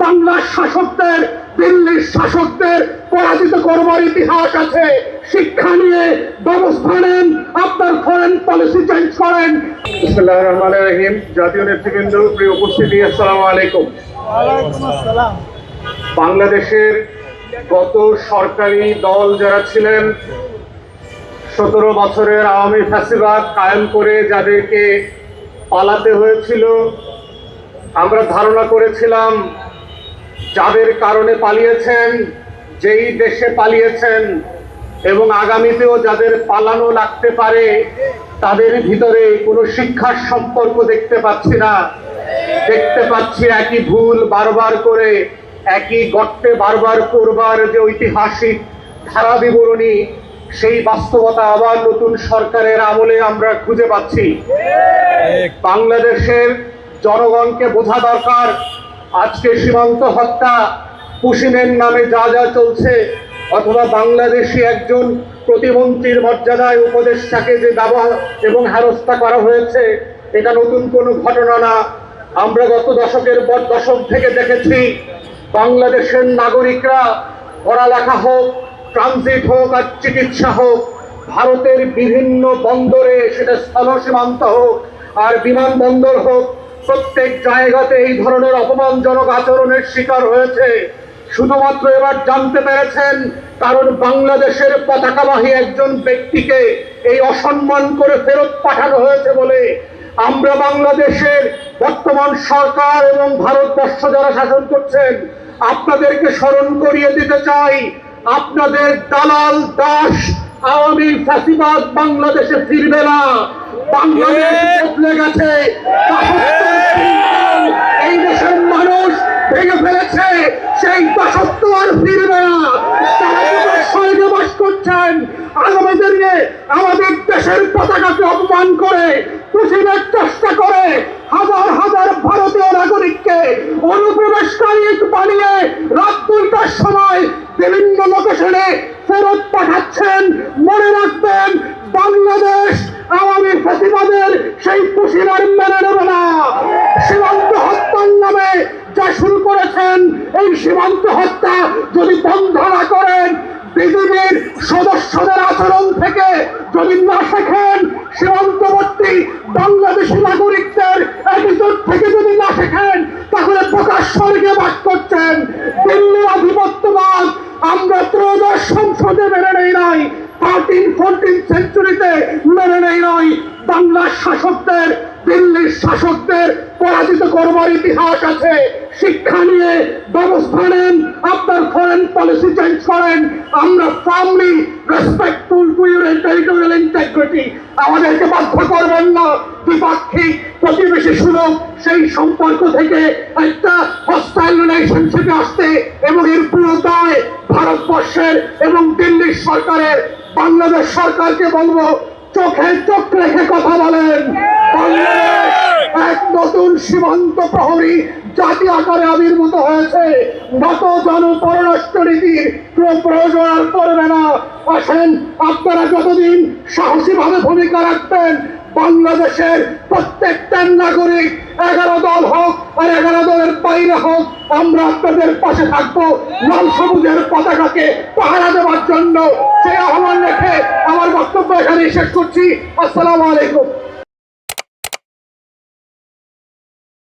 বাংলার শাসকদের, দিল্লির শাসকদের পরাজিত করবার ইতিহাস আছে। শিক্ষা নিয়ে ব্যবস্থা নেন, আপনার ফরেন পলিসি চেঞ্জ করেন। বিসমিল্লাহির রহমানির রহিম। জাতীয় নেতৃবৃন্দ, প্রিয় উপস্থিতি, আসসালামু আলাইকুম। বাংলাদেশের গত সরকারি দল যারা ছিলেন, 17 বছরের আওয়ামী ফ্যাসিবাদ কায়েম করে যাদেরকে পালাতে হয়েছিল, আমরা ধারণা করেছিলাম যাদের কারণে পালিয়েছেন, যেই দেশে পালিয়েছেন এবং আগামীতেও যাদের পালানো লাগতে পারে, তাদের ভিতরে কোনো শিক্ষার সম্পর্ক দেখতে পাচ্ছি না। দেখতে পাচ্ছি একই ভুল বারবার করে, একই গর্তে বারবার করবার যে ঐতিহাসিক ধারা বিবরণী, সেই বাস্তবতা আবার নতুন সরকারের আমলে আমরা খুঁজে পাচ্ছি। বাংলাদেশের জনগণকে বোঝা দরকার, আজকে সীমান্ত হত্যা, পুশিনের নামে যা যা চলছে, অথবা বাংলাদেশি একজন প্রতিমন্ত্রীর মর্যাদায় উপদেষ্টাকে যে দাবা এবং হেনস্থা করা হয়েছে, এটা নতুন কোনো ঘটনা না। আমরা গত দশক থেকে দেখেছি বাংলাদেশের নাগরিকরা পড়ালেখা হোক, ট্রানজিট হোক আর চিকিৎসা হোক, ভারতের বিভিন্ন বন্দরে, সেটা স্থল সীমান্ত হোক আর বিমানবন্দর হোক, প্রত্যেক জায়গাতে এই ধরনের অপমানজনক আচরণের শিকার হয়েছে। শুধুমাত্র এবার জানতে পেরেছেন কারণ বাংলাদেশের পতাকাবাহী একজন ব্যক্তিকে এই অসম্মান করে ফেরত পাঠানো হয়েছে বলে। আমরা বাংলাদেশের বর্তমান সরকার এবং ভারতবর্ষ যারা শাসন করছেন, আপনাদেরকে স্মরণ করিয়ে দিতে চাই, আপনাদের দালাল দাস আওয়ামী ফ্যাসিবাদ বাংলাদেশে ফিরবে না। বাংলাদেশ বদলে গেছে, এই দেশের মানুষ ভেঙে ফেলেছে, সেই দাসত্ব আর ফিরবে না। তারা স্বর্গে বাস করছেন, আগামী দিনে আমাদের দেশের পতাকাকে অপমান করে, পুষিনের চেষ্টা করে হাজার হাজার ভারতীয় নাগরিককে অনুপ্রবেশকারী বানিয়ে রাত 2টার সময় বিভিন্ন লোকেশনে ফেরত পাঠাচ্ছেন। মনে রাখবেন, বাংলাদেশ আওয়ামী ফ্যাসিবাদের সেই পুশিনার মেনে নেবে না। সীমান্ত হত্যার নামে যা শুরু করেছেন, এই সীমান্ত হত্যা যদি বন্ধ না করেন, বিজেপির সদস্যদের আচরণ থেকে যদি না শেখেন, সীমান্তবর্তী বাংলাদেশি নাগরিকদের অ্যাটিটিউড থেকে যদি না শেখেন, তাহলে প্রকাশ স্বর্গে বাস করছেন। দিল্লির আধিপত্যবাদ আমরা ত্রয়োদশ সংসদে মেনে নেই নাই, 13-14 সেঞ্চুরিতে মেনে নেই নাই। বাংলার শাসকদের, দিল্লির শাসকদের পরাজিত করবার ইতিহাস আছে। শিক্ষা নিয়ে ব্যবস্থা নেন, আপনার ফরেন পলিসি চেঞ্জ করেন। আমরা firmly respectful to your territorial integrity. আমাদেরকে বাধ্য করবেন না দ্বিপাক্ষিক প্রতিবেশী সুলভ সেই সম্পর্ক থেকে একটা হস্টাইল রিলেশনশিপে আসতে, এবং এর পুরো দায় ভারতবর্ষের এবং দিল্লির সরকারের। বাংলাদেশ সরকারকে বলবো, চোখে চোখ রেখে কথা বলেন। বাংলাদেশ এক নতুন সীমান্ত প্রহরী জাতি আকারে আবির্ভূত হয়েছে। নত জনপররাষ্ট্র নীতির কোনো প্রয়োজন আর পড়বে না। আসেন, আপনারা যতদিন সাহসীভাবে ভূমিকা রাখবেন, বাংলাদেশের প্রত্যেকটা নাগরিক 11 দল হোক আর 11 দলের বাইরে হোক, আমরা আপনাদের পাশে থাকবো লাল সবুজের পতাকাকে পাহারা দেওয়ার জন্য। সেই আহ্বান রেখে আমার বক্তব্য এখানে শেষ করছি। আসসালামু আলাইকুম।